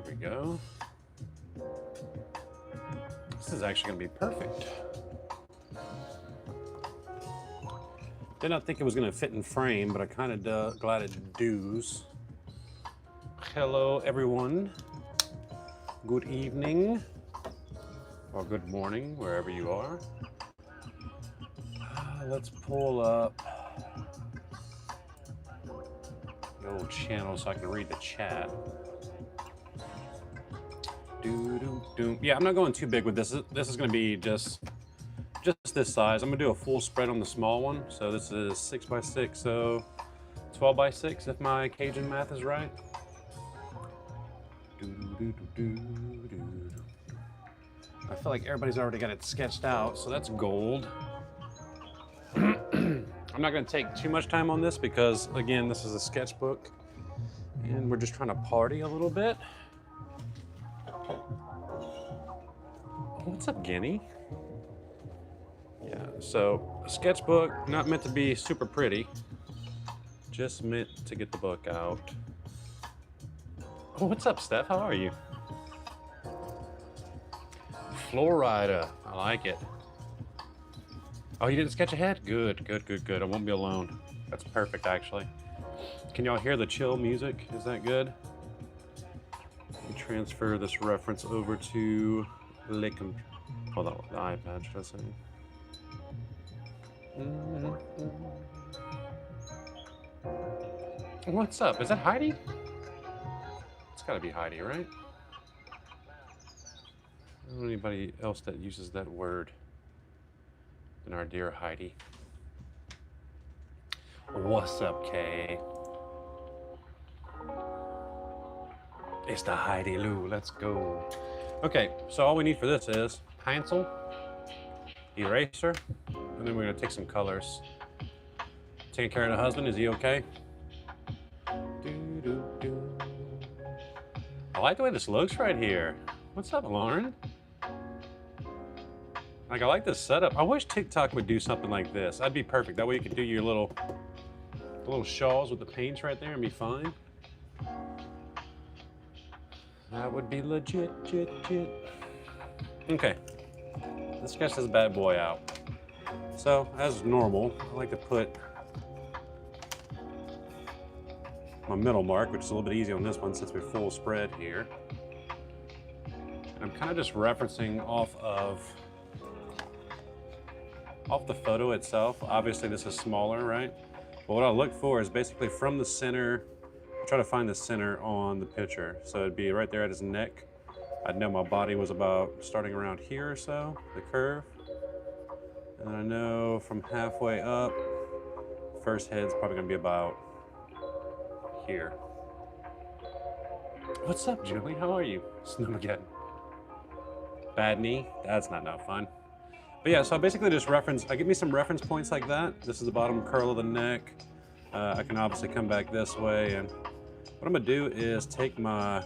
we go. This is actually going to be perfect. Did not think it was going to fit in frame, but I kind of glad it does. Hello, everyone. Good evening, or good morning, wherever you are. Let's pull up the old channel so I can read the chat. Yeah, I'm not going too big with this. This is going to be just this size. I'm going to do a full spread on the small one. So this is 6 by 6, so 12 by 6 if my Cajun math is right. I feel like everybody's already got it sketched out, so that's gold. I'm not going to take too much time on this because, again, this is a sketchbook and we're just trying to party a little bit. What's up, Guinea? Yeah, so a sketchbook, not meant to be super pretty, just meant to get the book out. Oh, what's up, Steph? How are you? Florida, I like it. Oh, you didn't sketch ahead? Good, good, good, good. I won't be alone. That's perfect, actually. Can y'all hear the chill music? Is that good? Let me transfer this reference over to the iPad, should I say. What's up? Is that Heidi? It's gotta be Heidi, right? I don't know anybody else that uses that word than our dear Heidi. What's up, Kay? It's the Heidi Lou. Let's go. Okay, so all we need for this is pencil, eraser, and then we're gonna take some colors. Taking care of the husband, is he okay? I like the way this looks right here. What's up, Lauren? Like, I like this setup. I wish TikTok would do something like this. That'd be perfect. That way you could do your little shawls with the paints right there and be fine. That would be legit. Okay, let's sketch this bad boy out. So, as normal, I like to put my middle mark, which is a little bit easy on this one since we're full spread here. And I'm kind of just referencing off the photo itself. Obviously this is smaller, right? But what I look for is basically from the center, I try to find the center on the picture. So it'd be right there at his neck. I'd know my body was about starting around here or so, the curve. And I know from halfway up, first head's probably gonna be about here. What's up, Julie? How are you? Snowmageddon. Bad knee? That's not no fun. But yeah, so I basically just I give me some reference points like that. This is the bottom curl of the neck. I can obviously come back this way, and what I'm gonna do is take my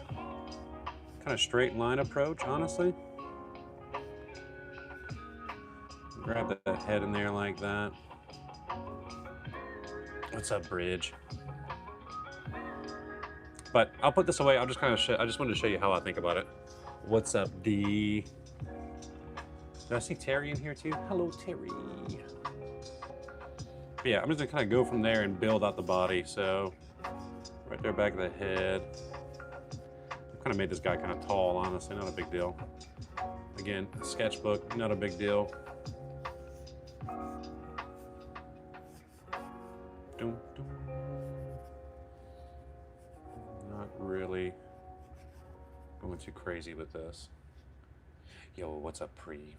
kind of straight line approach, honestly. Grab that head in there like that. What's up, Bridge? But I'll put this away. I'll just kind of I just wanted to show you how I think about it. What's up, D? Did I see Terry in here too? Hello, Terry. But yeah, I'm just gonna kind of go from there and build out the body. So right there, back of the head. I've kind of made this guy kind of tall, honestly, not a big deal. Again, sketchbook, not a big deal. Not really going too crazy with this. Yo, what's up, Pre?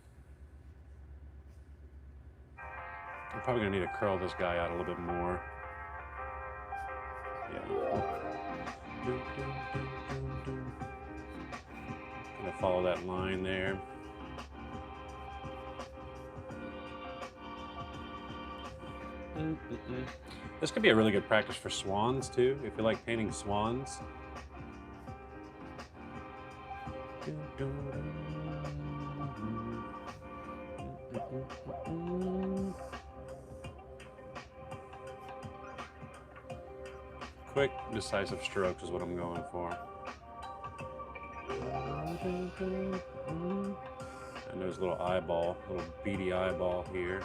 I'm probably gonna need to curl this guy out a little bit more. Yeah. Gonna follow that line there. This could be a really good practice for swans too, if you like painting swans. Quick, decisive strokes is what I'm going for. And there's a little eyeball, little beady eyeball here.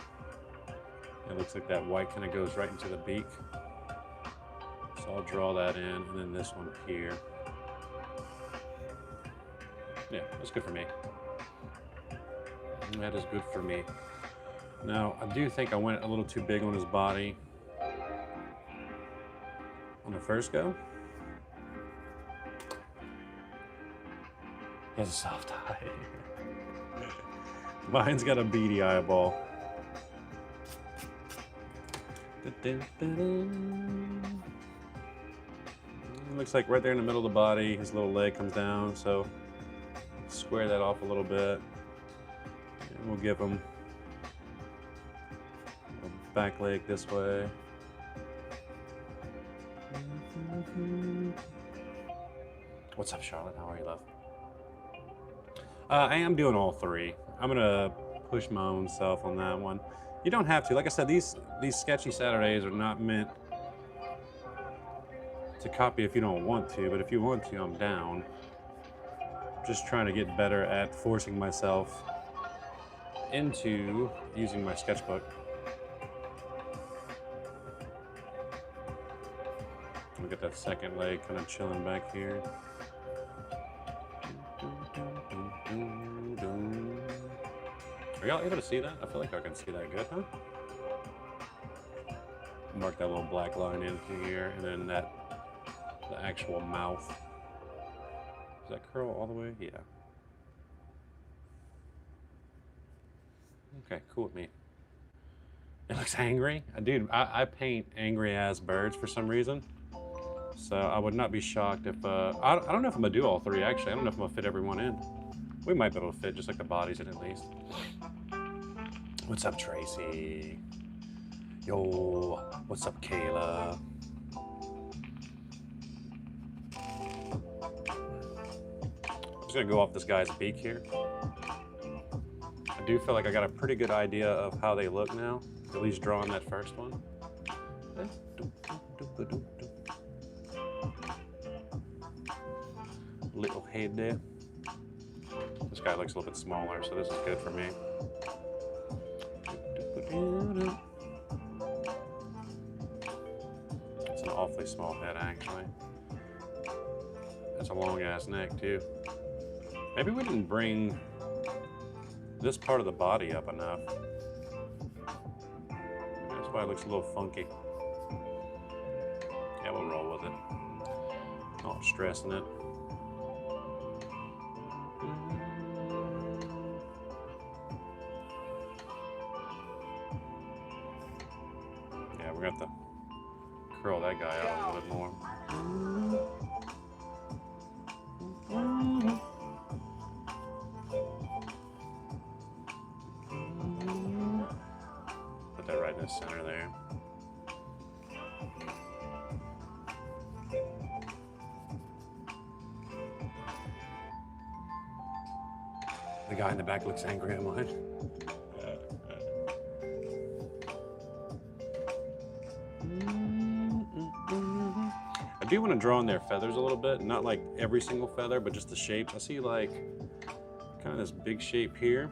It looks like that white kind of goes right into the beak. So I'll draw that in, and then this one here. Yeah, that's good for me. That is good for me. Now, I do think I went a little too big on his body on the first go. He has a soft eye. Mine's got a beady eyeball. Looks like right there in the middle of the body, his little leg comes down, so square that off a little bit. And we'll give him a back leg this way. What's up, Charlotte? How are you, love? I am doing all three. I'm gonna push my own self on that one. You don't have to. Like I said, these sketchy Saturdays are not meant to copy if you don't want to, but if you want to, I'm down. Just trying to get better at forcing myself into using my sketchbook. Look at that second leg kind of chilling back here. Are y'all able to see that? I feel like I can see that good, huh? Mark that little black line in here, and then the actual mouth. Does that curl all the way? Yeah. Okay, cool with me. It looks angry. Dude, I paint angry ass birds for some reason. So I would not be shocked if, I don't know if I'm gonna do all three actually. I don't know if I'm gonna fit everyone in. We might be able to fit just like the bodies in at least. What's up, Tracy? Yo, what's up, Kayla? I'm just gonna go off this guy's beak here. I do feel like I got a pretty good idea of how they look now, at least drawing that first one. Little head there. This guy looks a little bit smaller, so this is good for me. It's an awfully small head, actually. That's a long ass neck, too. Maybe we didn't bring this part of the body up enough. That's why it looks a little funky. Yeah, we'll roll with it. Not stressing it. Yeah, we're gonna have to curl that guy out a little bit more. Put that right in the center there. The guy in the back looks angry at mine. I do want to draw in their feathers a little bit, not like every single feather, but just the shapes. I see like kind of this big shape here.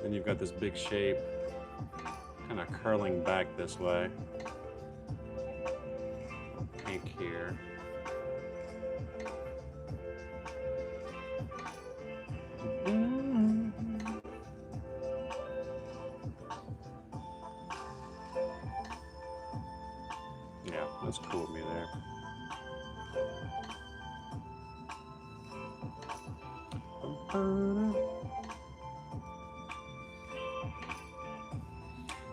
Then you've got this big shape kind of curling back this way. Pink here. Yeah, that's cool with me there.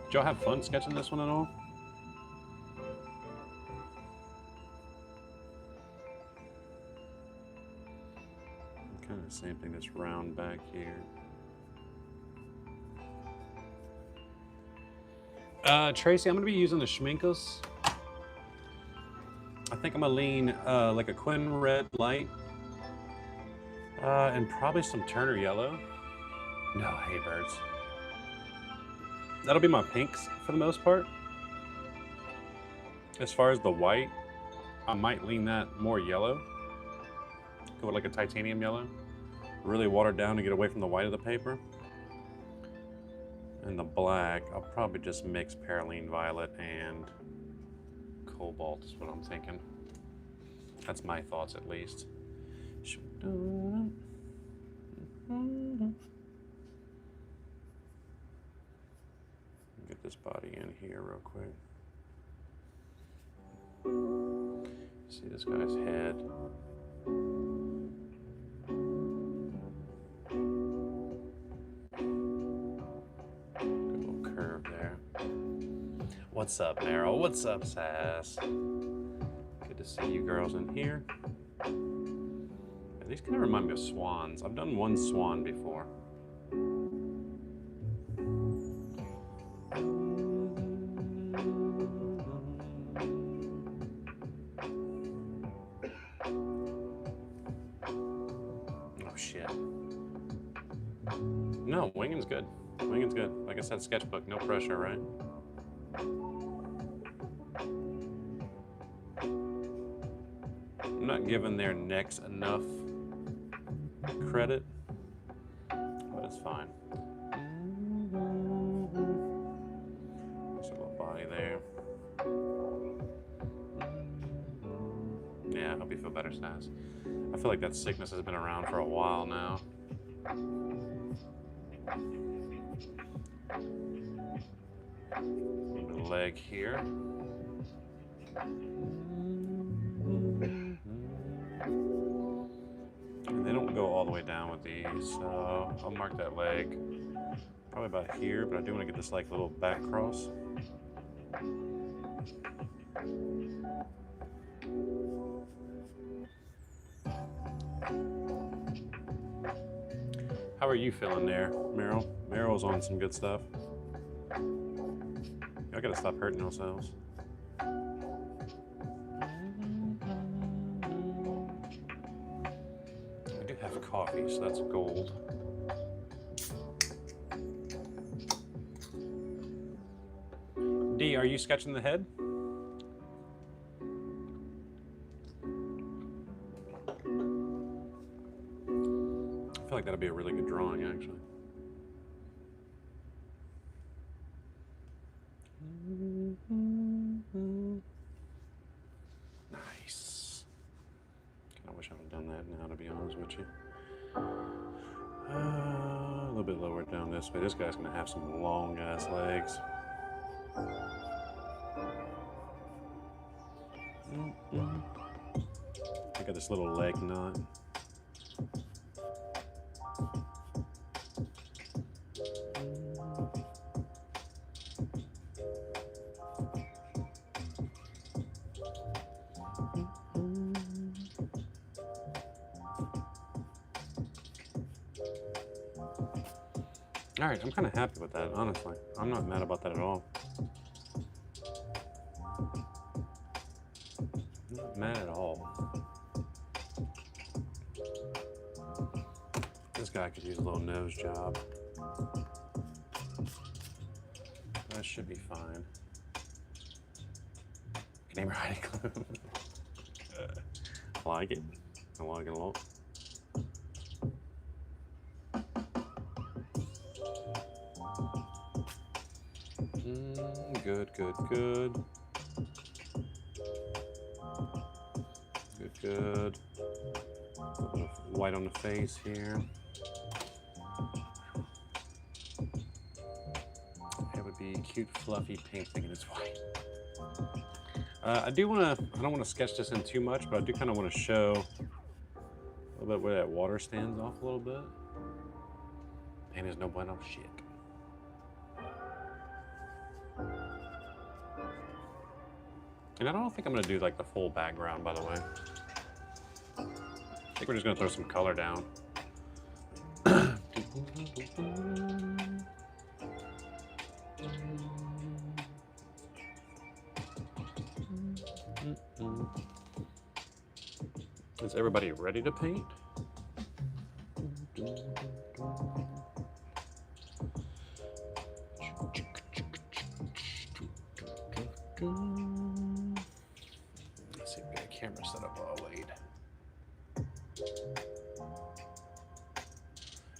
Did y'all have fun sketching this one at all? Kind of the same thing, this round back here. Tracy, I'm gonna be using the Schminkos. I think I'm gonna lean like a Quinn red light and probably some Turner yellow. No, I hate birds. That'll be my pinks for the most part. As far as the white, I might lean that more yellow. Go with like a titanium yellow. Really watered down to get away from the white of the paper. And the black, I'll probably just mix Paraline Violet and Cobalt is what I'm thinking. That's my thoughts at least. Get this body in here real quick. See this guy's head. Good little curve there. What's up, Meryl? What's up, Sass? Good to see you girls in here. These kind of remind me of swans. I've done one swan before. Oh shit. No, winging's good. Winging's good. Like I said, sketchbook, no pressure, right? I'm not giving their necks enough credit, but it's fine. There's a little body there. Yeah, I hope you feel better, Sass. I feel like that sickness has been around for a while now. The leg here. They don't go all the way down with these, so I'll mark that leg probably about here, but I do want to get this like little back cross. How are you feeling there, Meryl? Meryl's on some good stuff. I gotta stop hurting ourselves. Have coffee, so that's gold. D, are you sketching the head? I feel like that'll be a really good drawing, actually. Nice. I wish I would have done that now, to be honest with you. A little bit lower down this way. This guy's gonna have some long ass legs. I got this little leg knot. All right, I'm kind of happy with that, honestly. I'm not mad about that at all. Not mad at all. This guy could use a little nose job. That should be fine. Name hiding clue. I like it. I like it a lot. Good, good, good. Good, good. A little bit of white on the face here. It would be cute, fluffy pink thinking it's white. I don't want to sketch this in too much, but I do kind of want to show a little bit where that water stands off a little bit. And there's no bueno shit. And I don't think I'm gonna do like the full background, by the way. I think we're just gonna throw some color down. Is everybody ready to paint? Let's see back camera set up while I wait.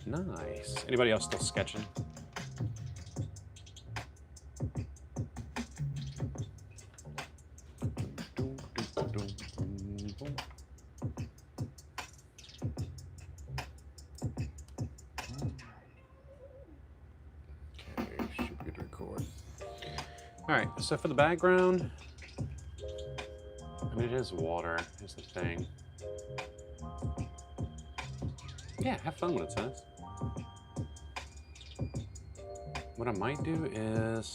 Nice. Anybody else still sketching? Okay, should be to record. All right, so for the background, I mean, it is water, is the thing. Yeah, have fun with it, says. What I might do is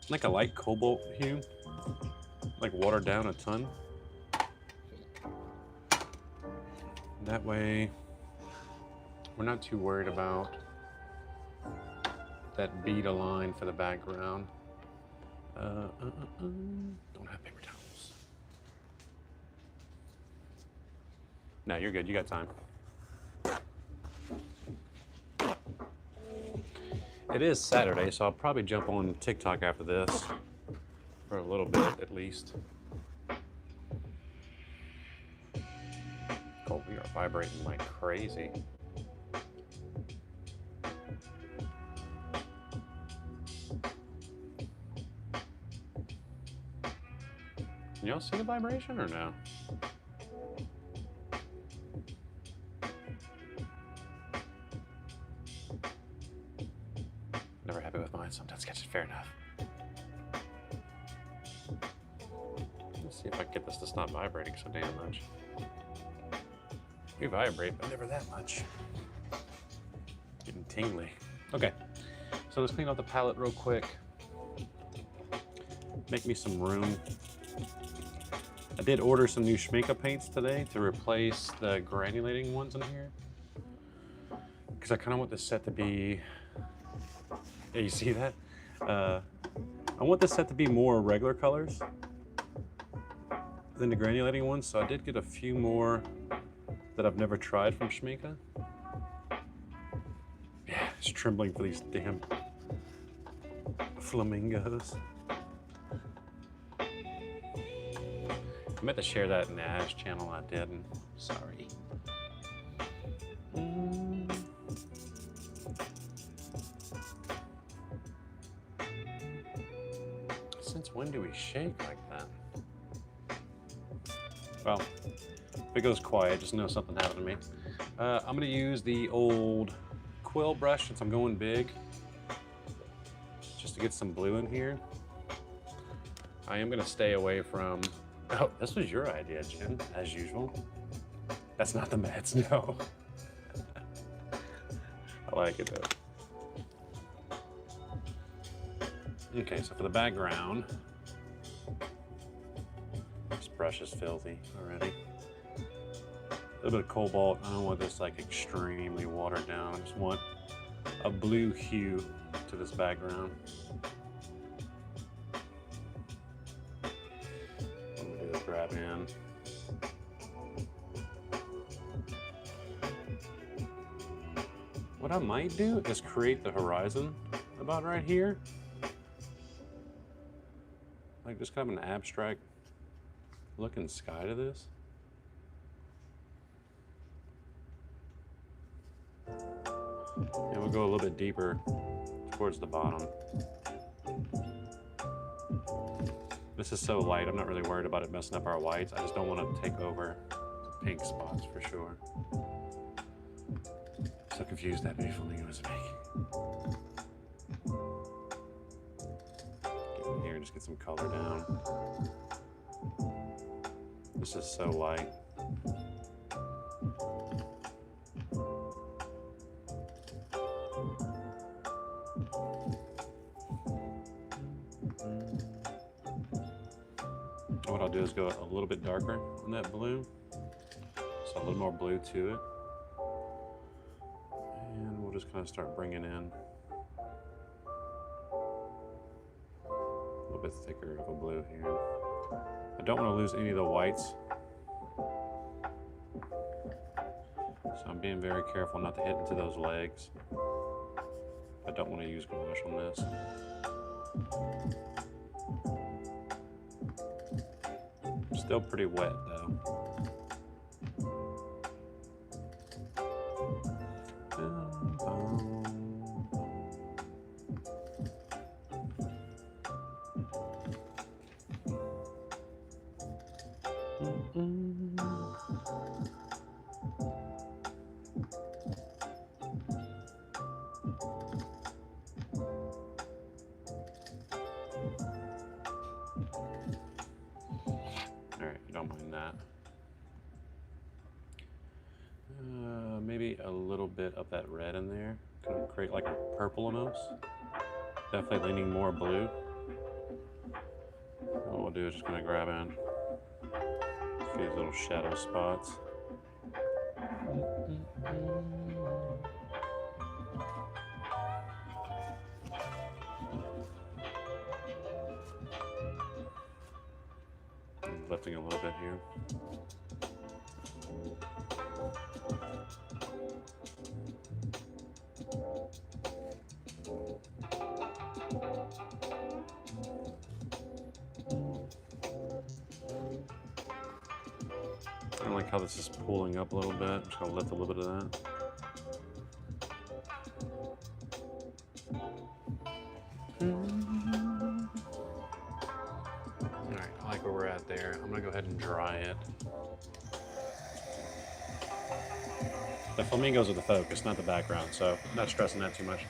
like a light cobalt hue, like watered down a ton. That way, we're not too worried about that bead of line for the background. Don't have paper towels. No, you're good. You got time. It is Saturday, so I'll probably jump on TikTok after this for a little bit at least. Oh, we are vibrating like crazy. Can y'all see the vibration or no? Never happy with mine, sometimes sketches fair enough. Let's see if I can get this to stop vibrating so damn much. We vibrate, but never that much. Getting tingly. Okay, so let's clean out the palette real quick. Make me some room. I did order some new Schminke paints today to replace the granulating ones in here. Because I kind of want this set to be, yeah, you see that? I want this set to be more regular colors than the granulating ones, so I did get a few more that I've never tried from Schminke. Yeah, it's trembling for these damn flamingos. I meant to share that in the Ash channel, I didn't. Sorry. Since when do we shake like that? Well, if it goes quiet, just know something happened to me. I'm gonna use the old quill brush since I'm going big, just to get some blue in here. I am gonna stay away from, oh, this was your idea, Jen, as usual. That's not the meds, no. I like it though. Okay, so for the background, this brush is filthy already. A little bit of cobalt. I don't want this like extremely watered down. I just want a blue hue to this background. I'm gonna do this grab in. What I might do is create the horizon about right here. Like just kind of an abstract looking sky to this. And we'll go a little bit deeper towards the bottom. This is so light, I'm not really worried about it messing up our whites. I just don't want to take over the pink spots for sure. So confused that big flamingo was making. Get in here and just get some color down. This is so light. What I'll do is go a little bit darker on that blue. So a little more blue to it. And we'll just kind of start bringing in a little bit thicker of a blue here. I don't want to lose any of the whites. So I'm being very careful not to hit into those legs. I don't want to use gouache on this. Still pretty wet though. Alright, I don't mind that. Maybe a little bit of that red in there. Kind of create like a purple almost. Definitely leaning more blue. What we'll do is just gonna grab in a few little shadow spots. Lifting a little bit here. I like how this is pulling up a little bit. I'm just gonna lift a little bit of that. Alright, I like where we're at there. I'm gonna go ahead and dry it. The flamingos are the focus, not the background, so I'm not stressing that too much.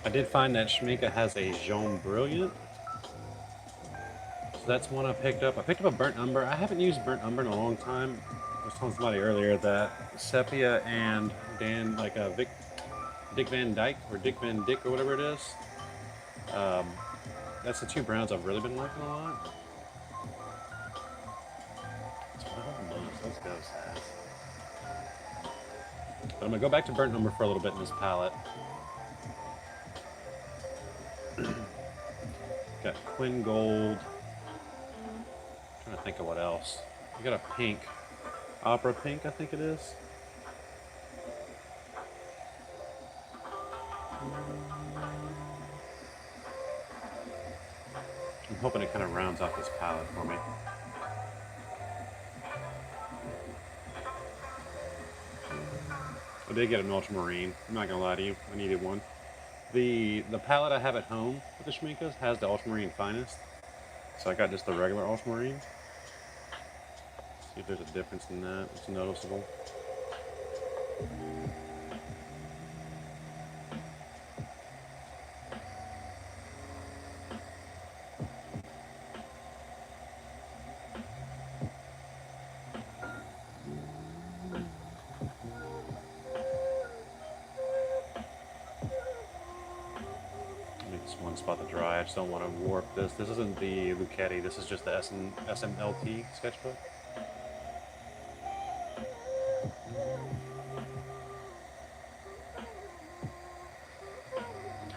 I did find that Schminke has a Jaune Brilliant. So that's one I picked up. I picked up a Burnt Umber. I haven't used Burnt Umber in a long time. I was telling somebody earlier that Sepia and Dick Van Dyke or Dick Van Dyke or whatever it is. That's the two browns I've really been liking a lot. Let's go, Sass. But I'm gonna go back to Burnt Umber for a little bit in this palette. Got Quinn Gold. Trying to think of what else. You got a pink. Opera pink, I think it is. I'm hoping it kind of rounds out this palette for me. I did get an ultramarine. I'm not gonna lie to you, I needed one. The palette I have at home with the Schminkas has the ultramarine finest, so I got just the regular ultramarine. See if there's a difference in that. It's noticeable. One spot to dry. I just don't want to warp this. This isn't the Lucchetti. This is just the SMLT sketchbook.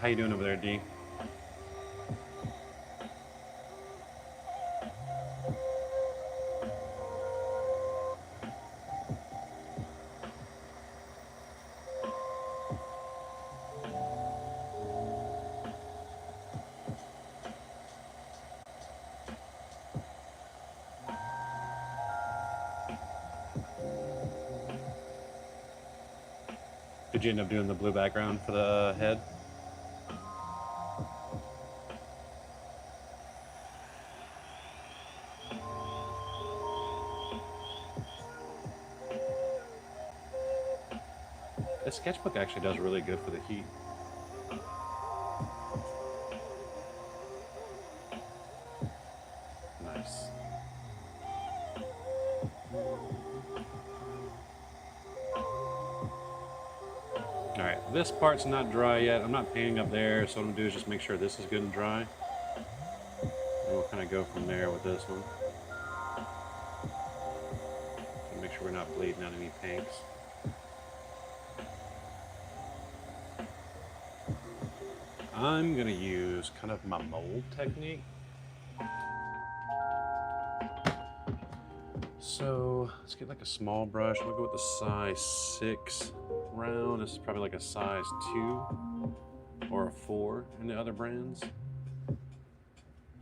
How you doing over there, D? Did you end up doing the blue background for the head? The sketchbook actually does really good for the heat. Nice. Alright, this part's not dry yet. I'm not painting up there, so what I'm going to do is just make sure this is good and dry. And we'll kind of go from there with this one. So make sure we're not bleeding out any pinks. I'm gonna use kind of my mold technique. So let's get like a small brush. We'll go with the size 6 round. This is probably like a size 2 or a 4 in the other brands.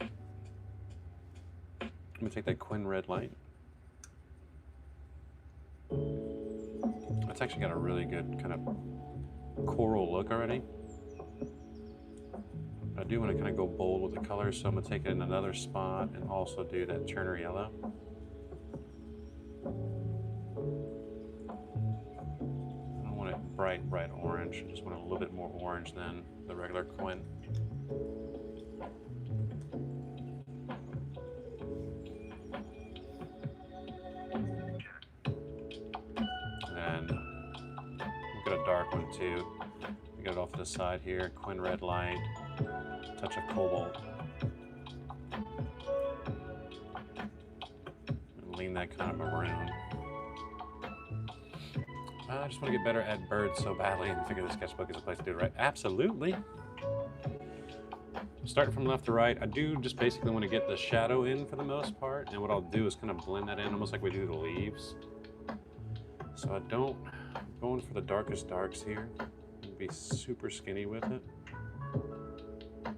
I'm gonna take that Quinn Red Light. It's actually got a really good kind of coral look already. I do want to kind of go bold with the colors, so I'm gonna take it in another spot and also do that Turner Yellow. I don't want it bright orange. I just want it a little bit more orange than the regular Quinn. And we'll get a dark one too. We get it off to the side here. Quinn Red Light, touch of cobalt. And lean that kind of maroon. I just want to get better at birds so badly and figure the sketchbook is a place to do it right. Absolutely. Starting from left to right, I do just basically want to get the shadow in for the most part, and what I'll do is kind of blend that in almost like we do the leaves. So I'm going for the darkest darks here, and be super skinny with it,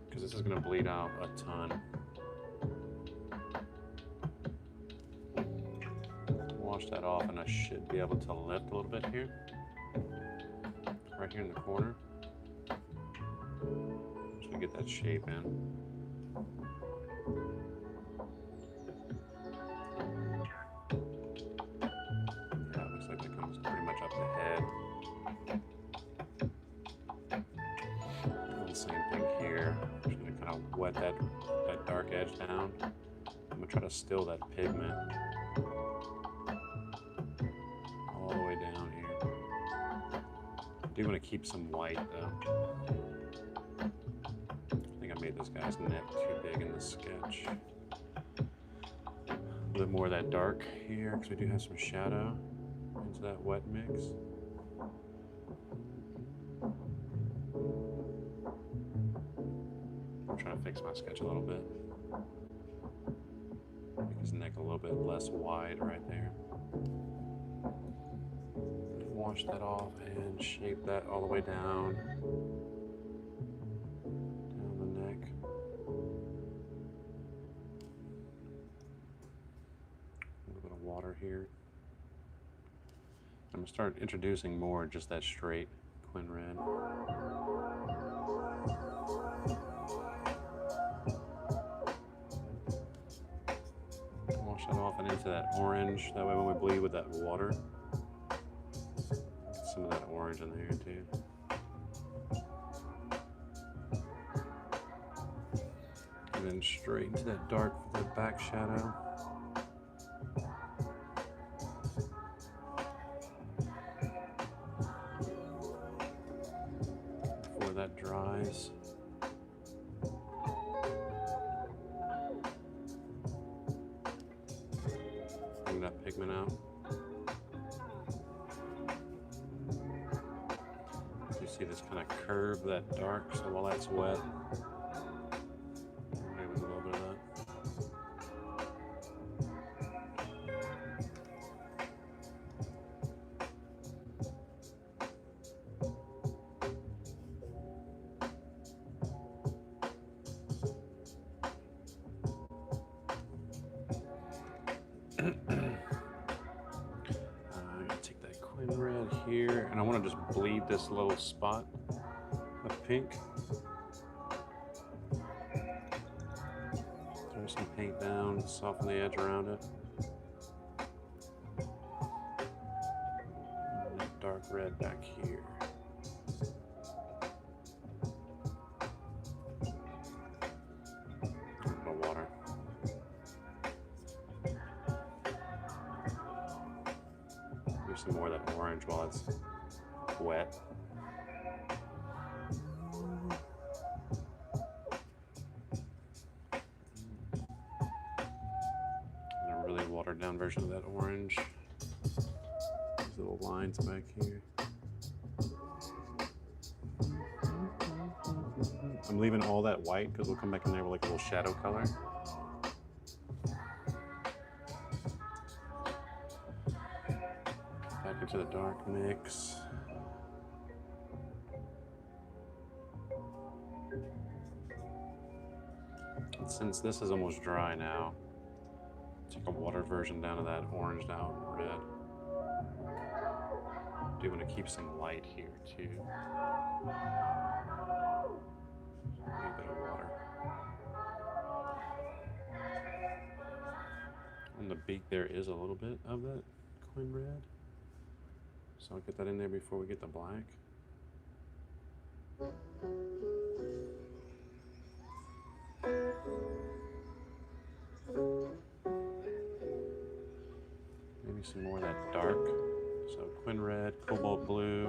because this is going to bleed out a ton. Wash that off, and I should be able to lift a little bit here, right here in the corner. Just gonna get that shape in. Yeah, it looks like that comes pretty much up the head. And the same thing here. I'm just gonna kind of wet that dark edge down. I'm gonna try to still that pigment all the way down here. I do want to keep some white though. I think I made this guy's neck too big in the sketch. A little bit more of that dark here, because we do have some shadow into that wet mix. I'm trying to fix my sketch a little bit. Make his neck a little bit less wide right there. Wash that off and shape that all the way down the neck. A little bit of water here. I'm gonna start introducing more just that straight Quinn Red. Wash that off and into that orange. That way when we bleed with that water, some of that orange in there too. And then straight into that dark for the back shadow. Before that dries. Bring that pigment out. See this kind of curve, that dark, so while that's wet, maybe with a little bit of that. Red here, and I want to just bleed this little spot of pink. Throw some paint down, soften the edge around it. And that dark red back here. A little water. Some more of that orange while it's wet. And a really watered down version of that orange. These little lines back here. I'm I'm leaving all that white because we'll come back in there with like a little shadow color. Back into the dark mix. And since this is almost dry now, take a watered version down to that oranged out red. Do want to keep some light here too. A little bit of water. On the beak there is a little bit of that quin red. So I'll get that in there before we get the black. Maybe some more of that dark. So quin red, cobalt blue.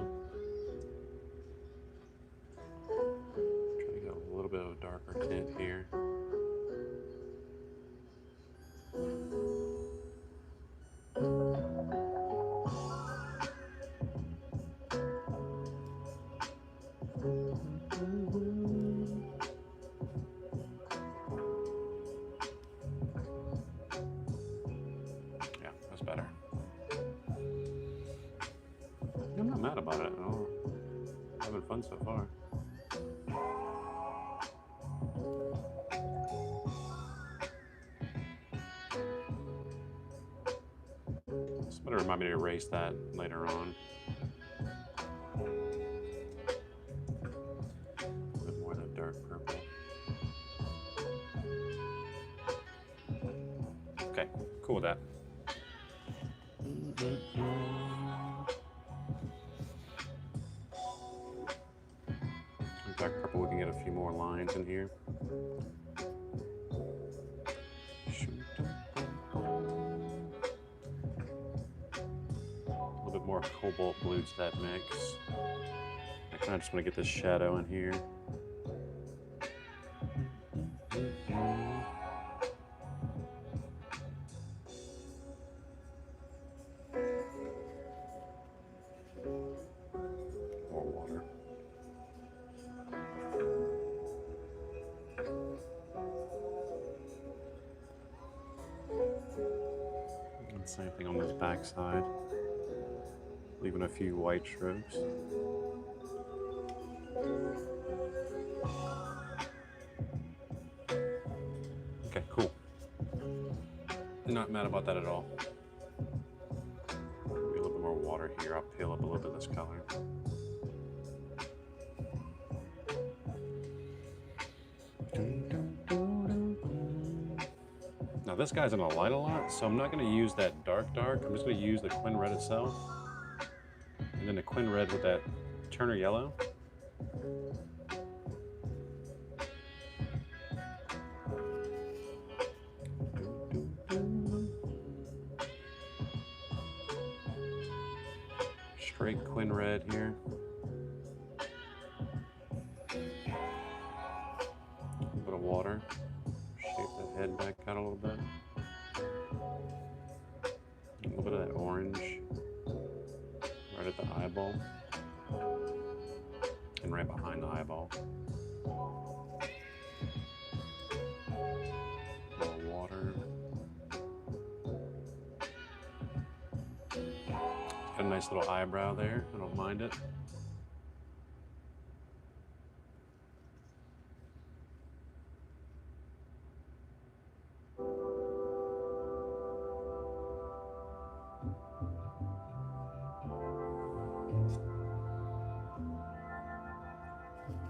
Try to get a little bit of a darker tint here. Yeah, that's better. I'm not mad about it at all. Having fun so far. This better remind me to erase that later on. A bit more of that dark purple. Okay, cool with that. Dark purple, we can get a few more lines in here. A little bit more cobalt blue to that mix. I kind of just want to get this shadow in here. More water. And same thing on this back side. Leaving a few white strokes. Okay, cool. Not mad about that at all. Maybe a little bit more water here. I'll peel up a little bit of this color. Now this guy's gonna light a lot, so I'm not gonna use that dark. I'm just gonna use the quin red itself. And then the quin red with that Turner yellow. Straight quin red here. A little bit of water. Shape that head back out a little bit. A little bit of that orange right at the eyeball and right behind the eyeball. More water. Got a nice little eyebrow there. I don't mind it.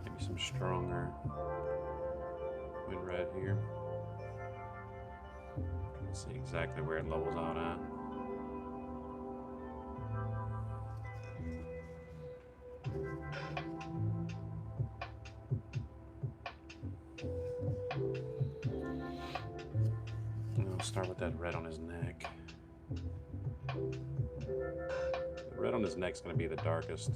Maybe some stronger quin red here. Can see exactly where it levels out at. And I'll start with that red on his neck. The red on his neck's going to be the darkest.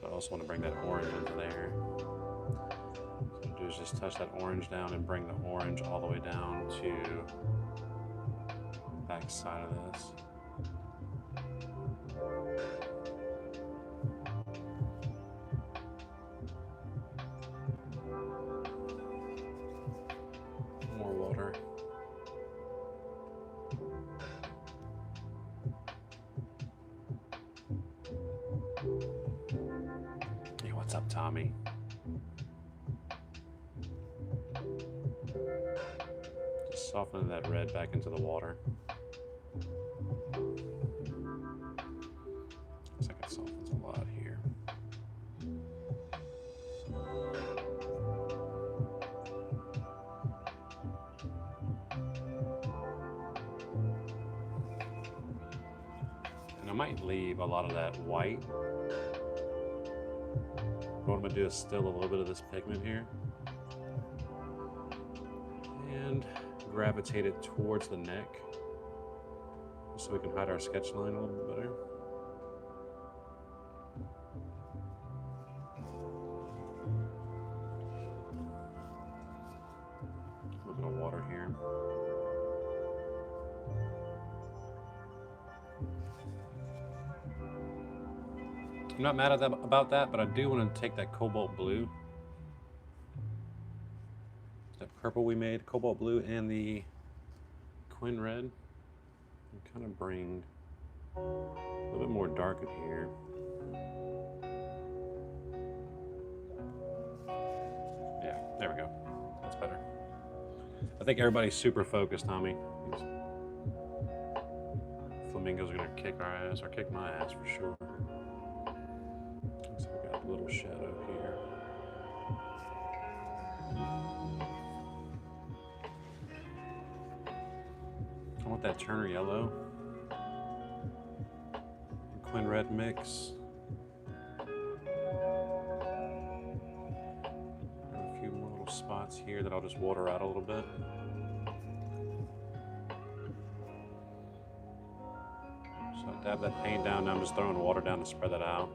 But I also want to bring that orange into there. So what I'll do is just touch that orange down and bring the orange all the way down to the back side of this. Tommy. Just softening that red back into the water. Looks like it softens a lot here. And I might leave a lot of that white. What I'm gonna do is still a little bit of this pigment here and gravitate it towards the neck so we can hide our sketch line a little bit better. A little bit of water here. I'm not mad at that, about that, but I do want to take that cobalt blue, that purple we made, cobalt blue, and the quin red, and kind of bring a little bit more dark in here. Yeah, there we go. That's better. I think everybody's super focused, Tommy. These flamingos are gonna kick our ass, or kick my ass for sure. So we got a little shadow here. I want that Turner yellow and quin red mix. A few more little spots here that I'll just water out a little bit. So I dab that paint down, now I'm just throwing water down to spread that out.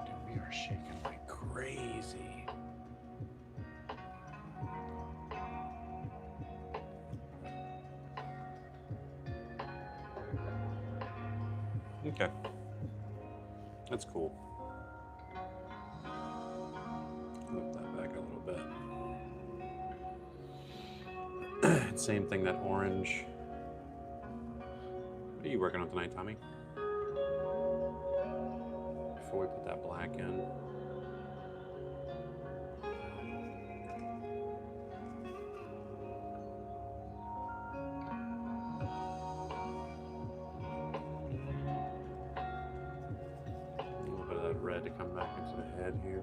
Dude, we are shaking like crazy. Okay, that's cool. Move that back a little bit. Same thing, that orange. What are you working on tonight, Tommy? Before we put that black in. Red to come back into the head here.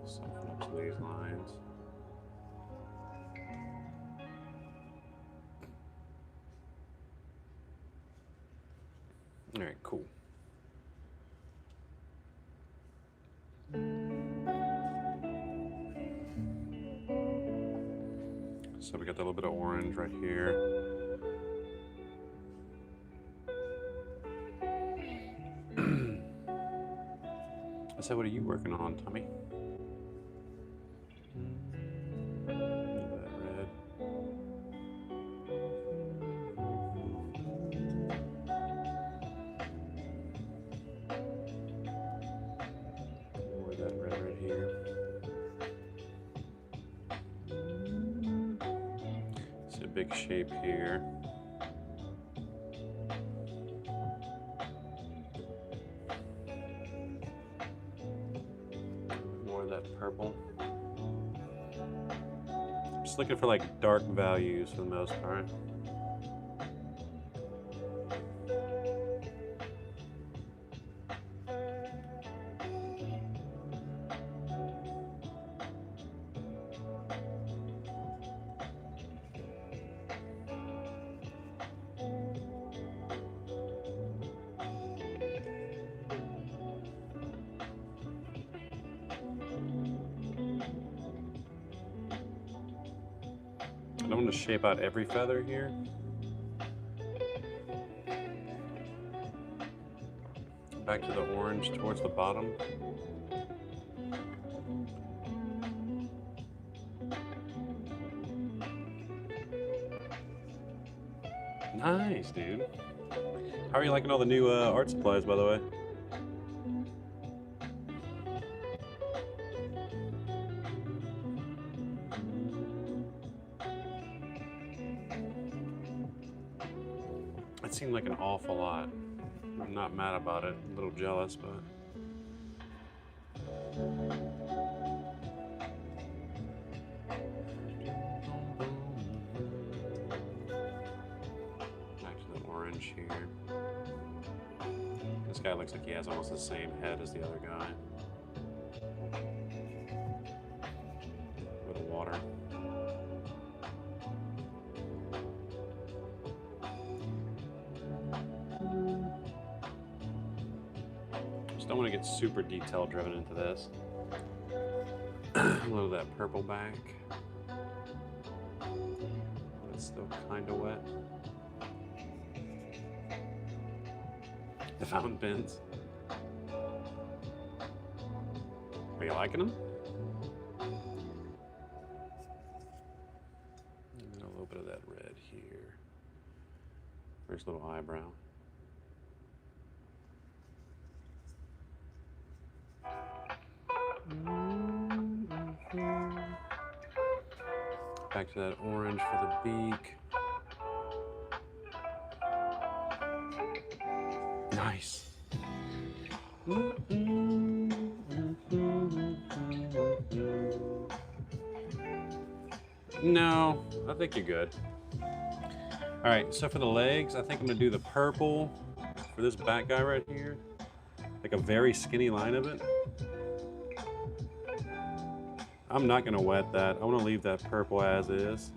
Soften up some of these lines. All right, cool. So we got that little bit of orange right here. I said, what are you working on, Tommy? That red. More of that red right here. Big shape here. More of that purple. Just looking for like dark values for the most part. I don't want to shape out every feather here. Back to the orange towards the bottom. Nice, dude. How are you liking all the new art supplies, by the way? That seemed like an awful lot. I'm not mad about it, a little jealous, but. Back to the orange here. This guy looks like he has almost the same head as the other guy. A bit of water. Just don't want to get super detail driven into this. A little of that purple back. It's still kind of wet. The fountain pens. Are you liking them? And a little bit of that red here. First little eyebrow. Back to that orange for the beak. Nice. No, I think you're good. All right, so for the legs, I think I'm gonna do the purple for this back guy right here. Like a very skinny line of it. I'm not gonna wet that. I wanna leave that purple as is.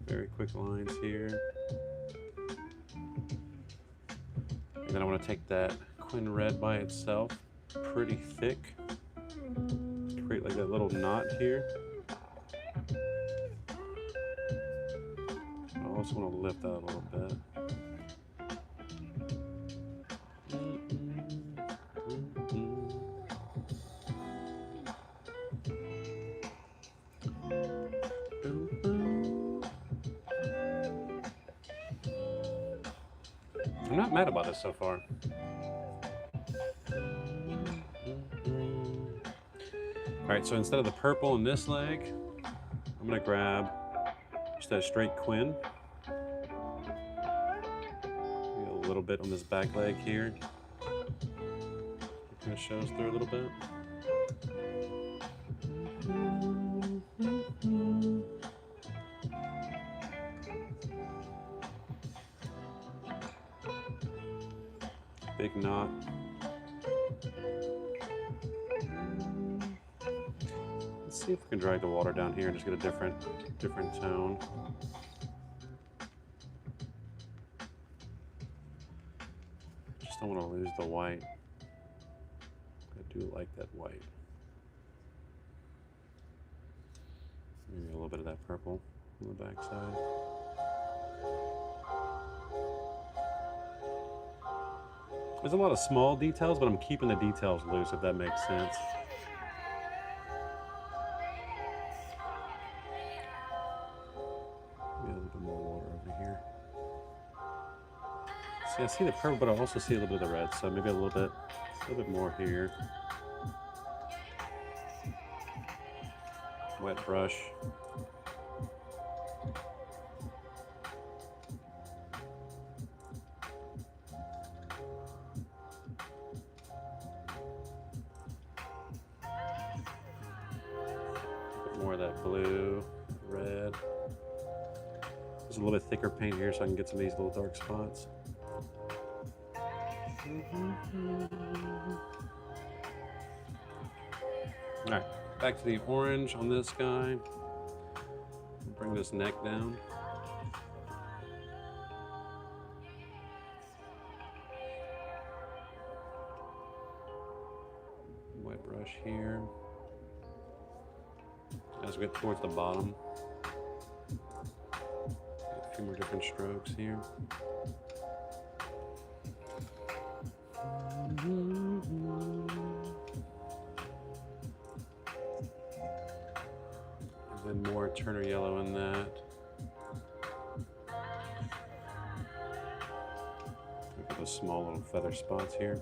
Very quick lines here. And then I want to take that Quinn red by itself, pretty thick. Create like that little knot here. I also want to lift that a little bit. I'm not mad about this so far. All right, so instead of the purple in this leg, I'm gonna grab just that straight Quinn. Maybe a little bit on this back leg here. It kind of shows through a little bit. Big knot. Let's see if we can drag the water down here and just get a different tone. Just don't want to lose the white. I do like that white. Maybe a little bit of that purple on the back side. There's a lot of small details, but I'm keeping the details loose, if that makes sense. Maybe a little bit more water over here. See, I see the purple, but I also see a little bit of the red, so maybe a little bit more here. Wet brush. More of that blue, red. There's a little bit thicker paint here so I can get some of these little dark spots. All right, back to the orange on this guy. Bring this neck down. White brush here. As we get towards the bottom, a few more different strokes here. And then more Turner yellow in that. Look at those small little feather spots here.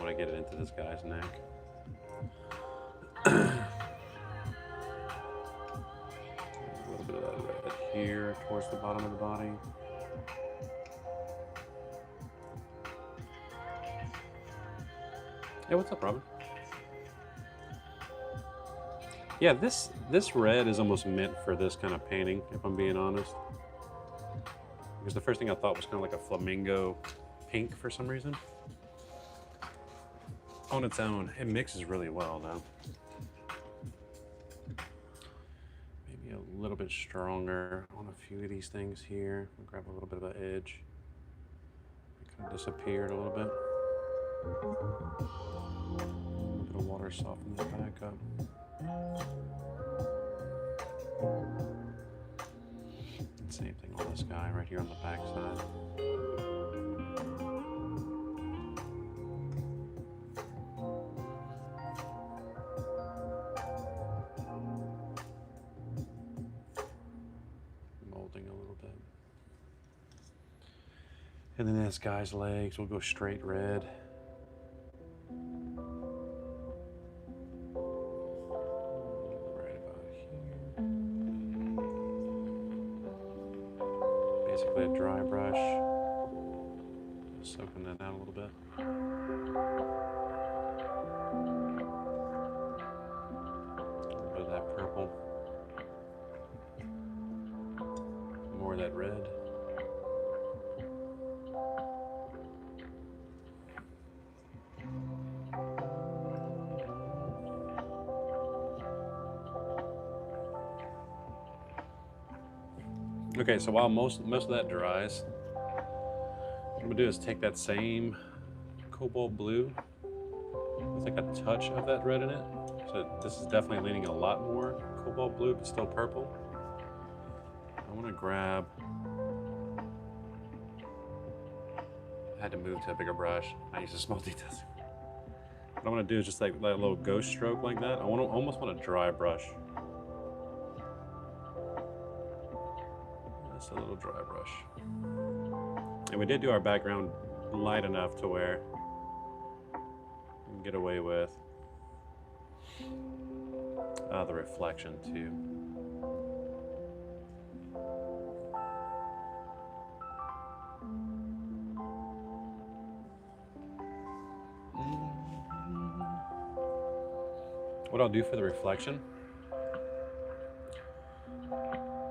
want to get it into this guy's neck. A little bit of that red here towards the bottom of the body. Hey, what's up, Robin? Yeah, this red is almost meant for this kind of painting, if I'm being honest. Because the first thing I thought was kind of like a flamingo pink for some reason. On its own, it mixes really well though. Maybe a little bit stronger on a few of these things here. I'll grab a little bit of an edge. It kind of disappeared a little bit. A little bit of water softens it back up. And same thing on this guy right here on the back side. Molding a little bit. And then this guy's legs will go straight red. Basically a dry brush, just soaking that down a little bit. A little bit of that purple, more of that red. Okay, so while most of that dries, what I'm gonna do is take that same cobalt blue with like a touch of that red in it. So this is definitely leaning a lot more cobalt blue, but still purple. I wanna grab, I had to move to a bigger brush. I use a small details. What I'm gonna do is just like a little ghost stroke like that. I almost want a dry brush. A little dry brush. And we did do our background light enough to where we can get away with the reflection too. What I'll do for the reflection,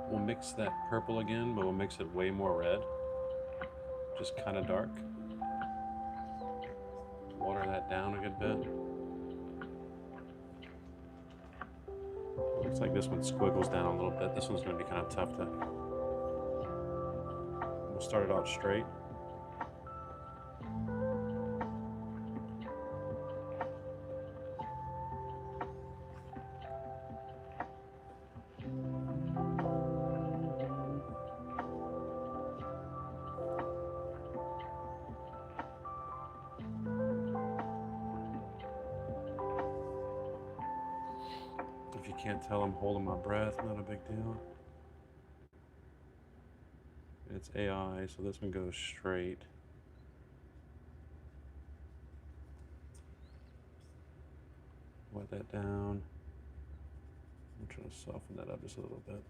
we'll mix that purple again, but we'll mix it way more red, just kind of dark. Water that down a good bit. Looks like this one squiggles down a little bit. This one's going to be kind of tough to. We'll start it out straight. If you can't tell, I'm holding my breath, not a big deal. It's AI, so this one goes straight. Wet that down. I'm trying to soften that up just a little bit.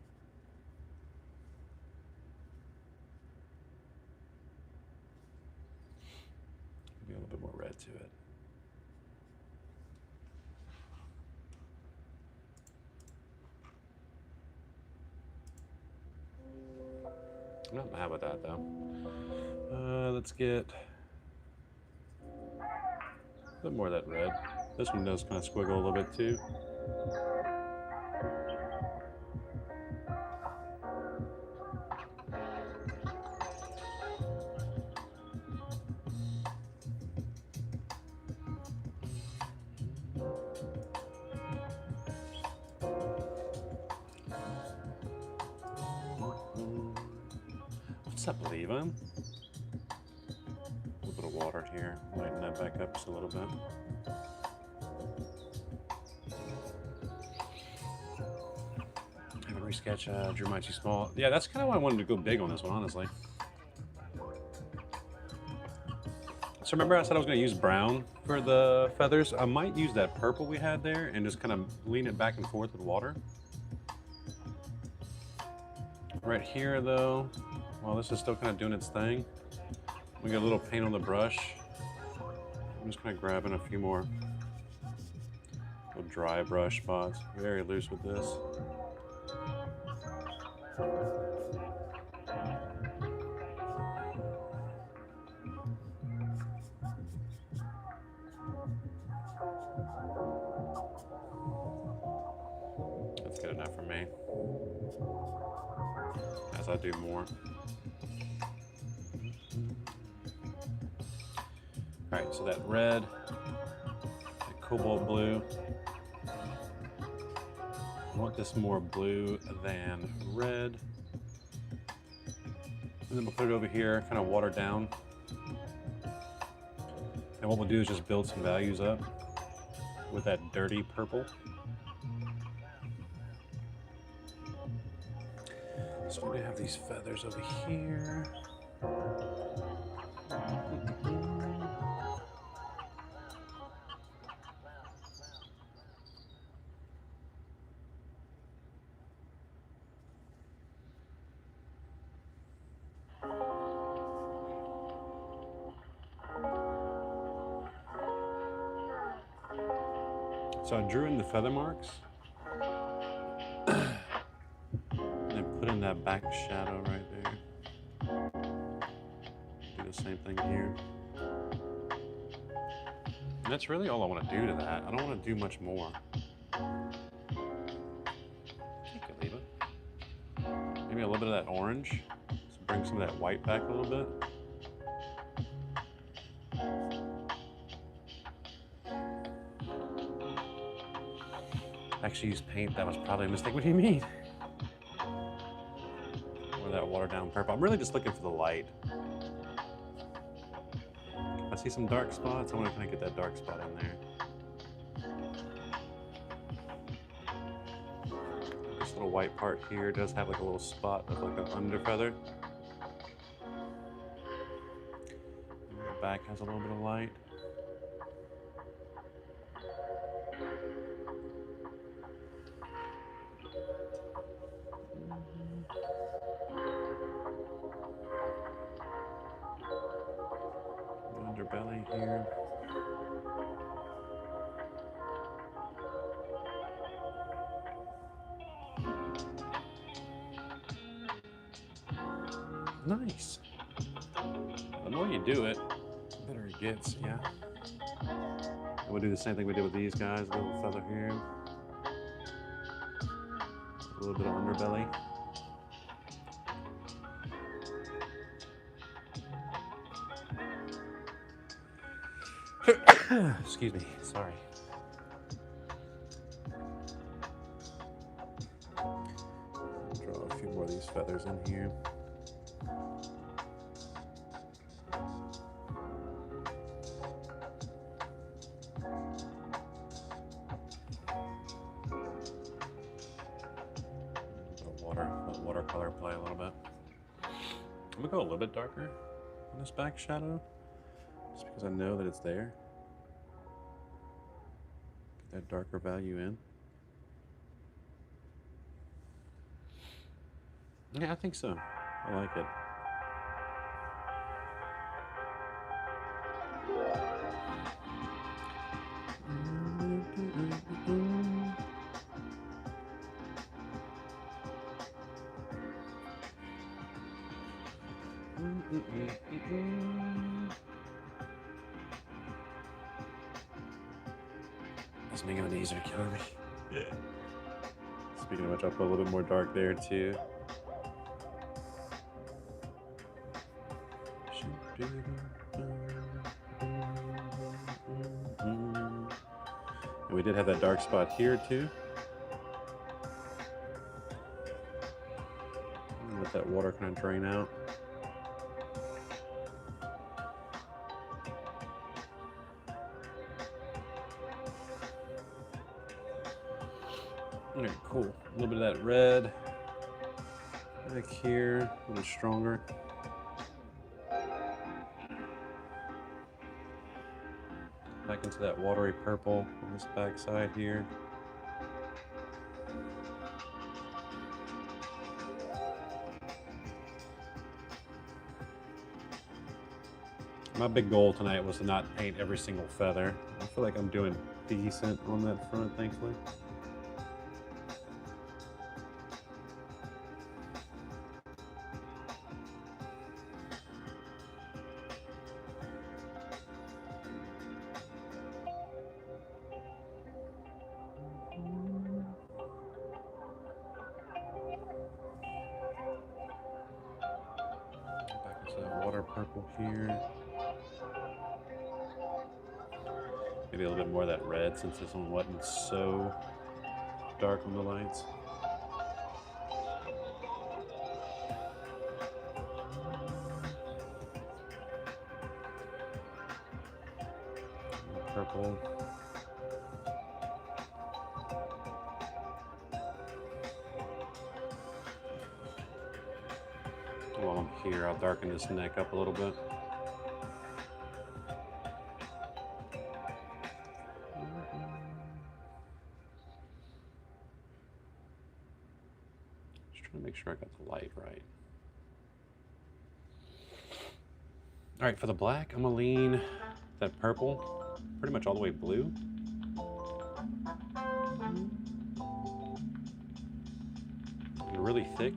Maybe a little bit more red to it. I'm not mad with that though. Let's get a bit more of that red. This one does kind of squiggle a little bit too. What's up, Levi? A little bit of water here. Lighten that back up just a little bit. I haven't resketch Drew Might Too Small. Yeah, that's kind of why I wanted to go big on this one, honestly. So remember I said I was going to use brown for the feathers? I might use that purple we had there and just kind of lean it back and forth with water. Right here though, while this is still kind of doing its thing, we got a little paint on the brush. I'm just kind of grabbing a few more little dry brush spots. Very loose with this. That's good enough for me. As I do more. All right, so that red, that cobalt blue. I want this more blue than red. And then we'll put it over here, kind of watered down. And what we'll do is just build some values up with that dirty purple. So we're gonna have these feathers over here. So I drew in the feather marks and put in that back shadow right there. Do the same thing here. And that's really all I want to do to that. I don't want to do much more. You could leave it. Maybe a little bit of that orange. So bring some of that white back a little bit. Actually use paint, that was probably a mistake. What do you mean? Or that watered down purple. I'm really just looking for the light. I see some dark spots. I want to kind of get that dark spot in there. This little white part here does have like a little spot of like an under feather. And the back has a little bit of light. Underbelly here. Nice. The more you do it, the better it gets, yeah. And we'll do the same thing we did with these guys. A little feather here. A little bit of underbelly. Excuse me, sorry. Draw a few more of these feathers in here. Let watercolor play a little bit. I'm gonna go a little bit darker on this back shadow, just because I know that it's there. Get that darker value in. Yeah, I think so. I like it. This making it easier to kill me. Yeah. Speaking of which, I'll put a little bit more dark there too. And we did have that dark spot here too. Let that water kind of drain out. All right, cool. A little bit of that red back here, a little stronger. that watery purple on this back side here. My big goal tonight was to not paint every single feather. I feel like I'm doing decent on that front, thankfully. Back into that water purple here. Maybe a little bit more of that red since this one wasn't so dark on the lights. Purple. While I'm here, I'll darken this neck up a little bit. Just trying to make sure I got the light right. All right, for the black, I'm gonna lean that purple pretty much all the way blue. And really thick.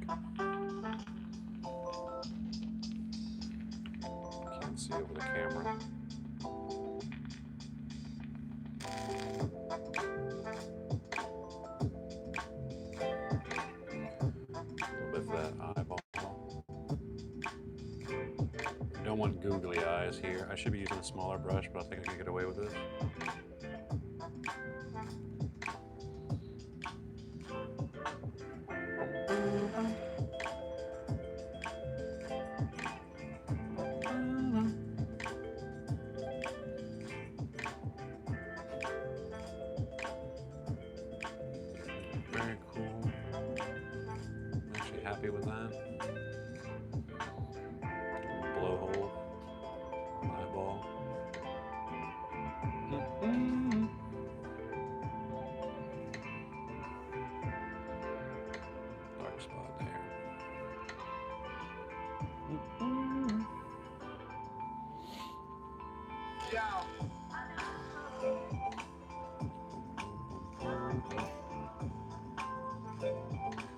Can't see over the camera. A little bit for that eyeball. Don't want googly eyes here. I should be using a smaller brush, but I think I can get away with this. Very cool. I'm actually happy with that. Blowhole. Eyeball. Dark spot there.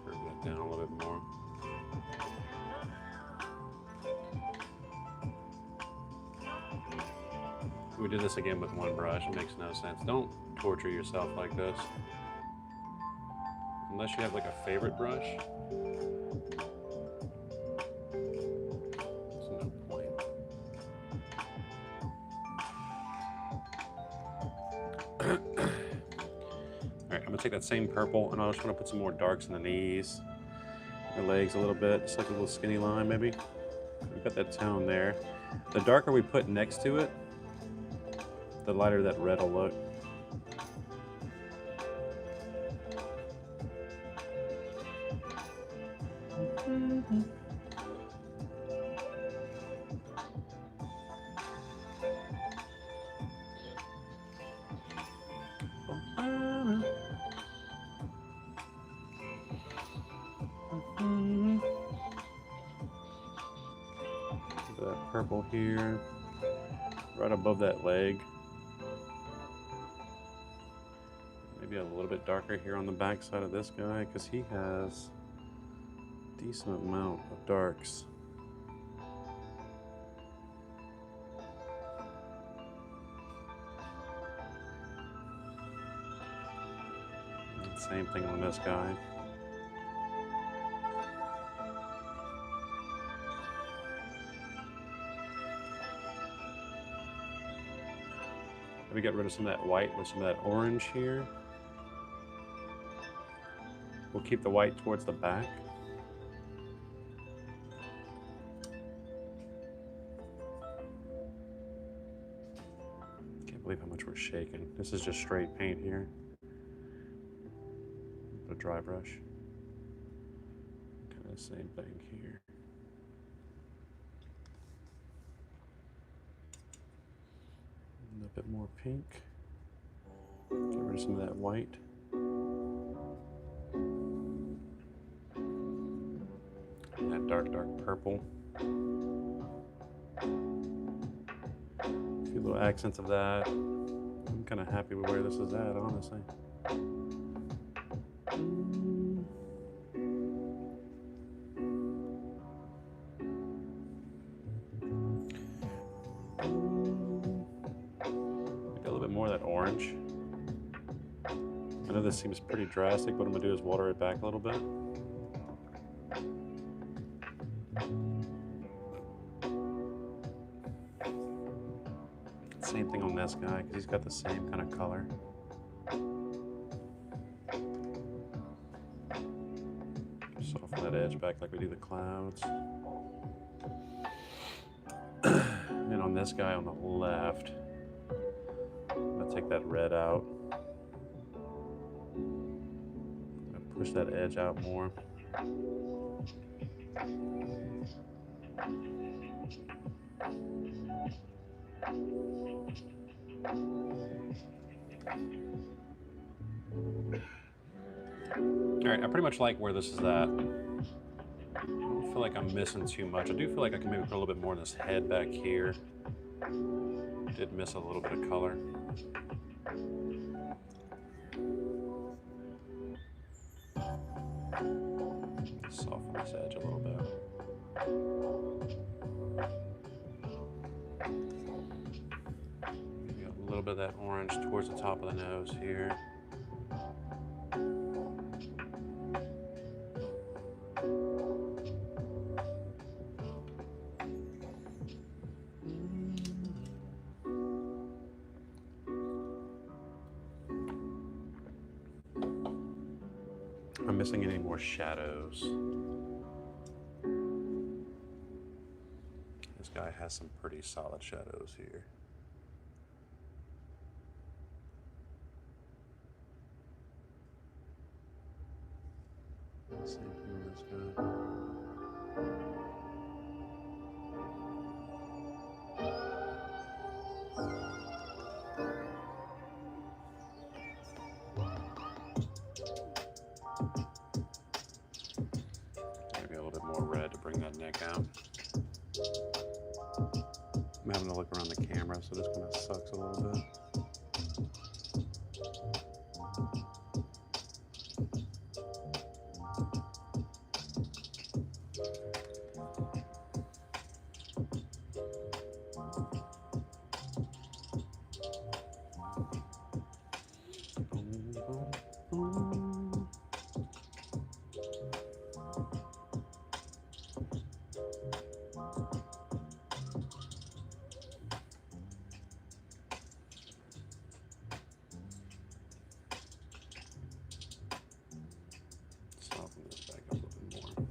Curve that down a little bit more. We did this again with one brush. It makes no sense. Don't torture yourself like this. Unless you have like a favorite brush. There's no point. Alright, I'm gonna take that same purple and I just want to put some more darks in the knees, the legs a little bit, just like a little skinny line maybe. We've got that tone there. The darker we put next to it, the lighter that red will look. That purple here, right above that leg. Maybe a little bit darker here on the back side of this guy because he has a decent amount of darks. Same thing on this guy. Maybe get rid of some of that white with some of that orange here. We'll keep the white towards the back. Can't believe how much we're shaking. This is just straight paint here. A dry brush. Kind of the same thing here. A little bit more pink. through some of that white. And that dark purple. A few little accents of that. I'm kind of happy with where this is at, honestly. Maybe a little bit more of that orange. I know this seems pretty drastic. What I'm gonna do is water it back a little bit. Same thing on this guy, because he's got the same kind of color. Soften that edge back like we do the clouds. And on this guy on the left, I'm gonna take that red out. I'm gonna push that edge out more. All right, I pretty much like where this is at. I don't feel like I'm missing too much. I do feel like I can maybe put a little bit more in this head back here. Did miss a little bit of color. Soften this edge a little bit. Maybe a little bit of that orange towards the top of the nose here. Am I missing any more shadows? This guy has some pretty solid shadows here. Same thing with this guy. Maybe a little bit more red to bring that neck out. I'm having to look around the camera, so this kind of sucks a little bit. Soften this back up a little bit more.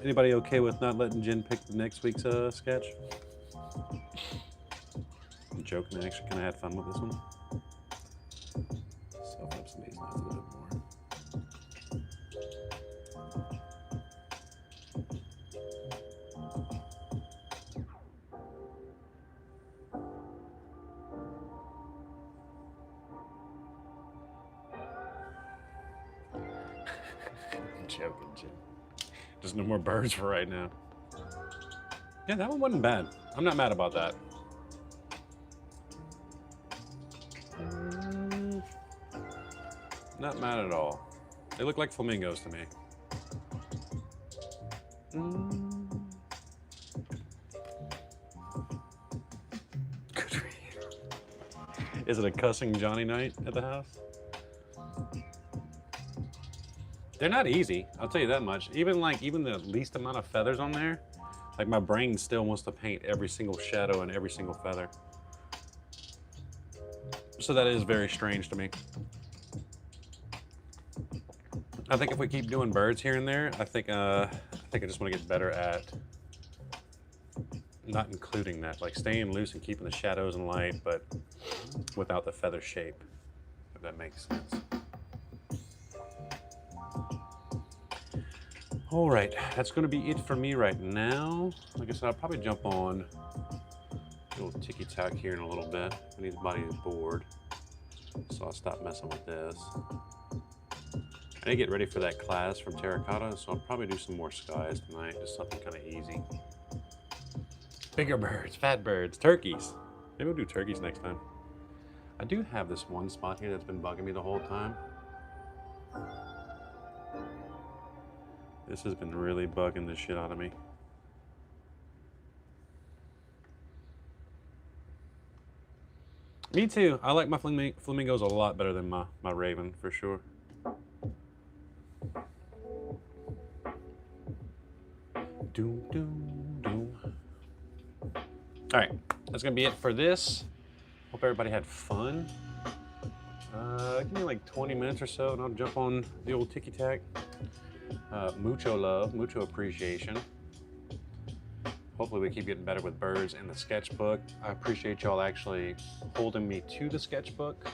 Anybody okay with not letting Jen pick next week's sketch? I'm joking, I actually kind of had fun with this one. Soften up some of these lines a little bit more. Joking, Jim. Just no more birds for right now. Yeah, that one wasn't bad. I'm not mad about that. Not mad at all. They look like flamingos to me. Good read. Is it a cussing Johnny night at the house? They're not easy, I'll tell you that much. Even the least amount of feathers on there, like my brain still wants to paint every single shadow and every single feather. So that is very strange to me. I think if we keep doing birds here and there, I think I just want to get better at not including that, like staying loose and keeping the shadows and light, but without the feather shape, if that makes sense. All right, that's gonna be it for me right now. Like I said, I'll probably jump on a little ticky-tack here in a little bit. I need body is bored, so I'll stop messing with this. I need to get ready for that class from Terracotta, so I'll probably do some more skies tonight, just something kind of easy. Bigger birds, fat birds, turkeys. Maybe we'll do turkeys next time. I do have this one spot here that's been bugging me the whole time. This has been really bugging the shit out of me. Me too. I like my flamingos a lot better than my raven, for sure. Doom, doom, doom. All right, that's gonna be it for this. Hope everybody had fun. Give me like 20 minutes or so and I'll jump on the old ticky-tack. Mucho love, mucho appreciation. Hopefully we keep getting better with birds in the sketchbook. I appreciate y'all actually holding me to the sketchbook.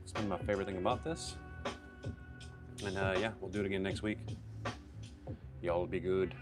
It's been my favorite thing about this. And yeah, we'll do it again next week. Y'all be good.